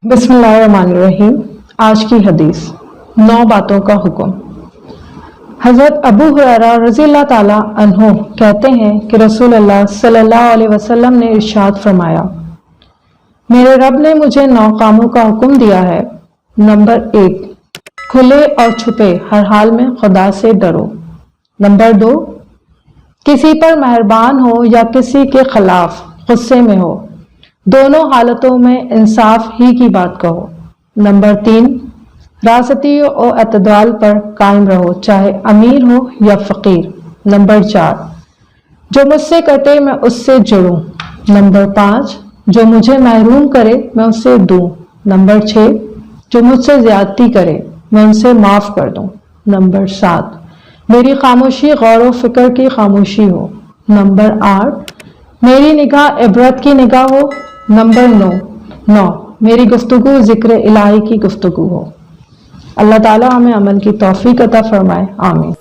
बिस्मिल्लाहिर्रहमानिर्रहीम। आज की हदीस 9 बातों का हुक्म। हजरत अबू हुरैरा रज़ियल्लाहु ताला अन्हु कहते हैं कि रसूलुल्लाह सल्लल्लाहु अलैहि वसल्लम ने इरशाद फरमाया, मेरे रब ने मुझे 9 कामों का हुक्म दिया है। नंबर 1, खुले और छुपे हर हाल में खुदा से डरो। नंबर 2, किसी पर मेहरबान हो या किसी के खिलाफ गुस्से में हो, दोनों हालतों में इंसाफ ही की बात कहो। नंबर 3, रासती और अतदाल पर कायम रहो, चाहे अमीर हो या फकीर। नंबर 4, जो मुझसे कटे मैं उससे जुड़ूं। नंबर 5, जो मुझे महरूम करे मैं उसे दूं। नंबर 6, जो मुझसे ज्यादती करे मैं उनसे माफ कर दूं। नंबर 7, मेरी खामोशी गौर व फिक्र की खामोशी हो। नंबर 8, मेरी निगाह इबरत की निगाह हो। नंबर 9, मेरी गुफ्तगू जिक्र इलाही की गुफ्तगू हो। अल्लाह ताला हमें अमल की तौफीक अता फरमाए। आमीन।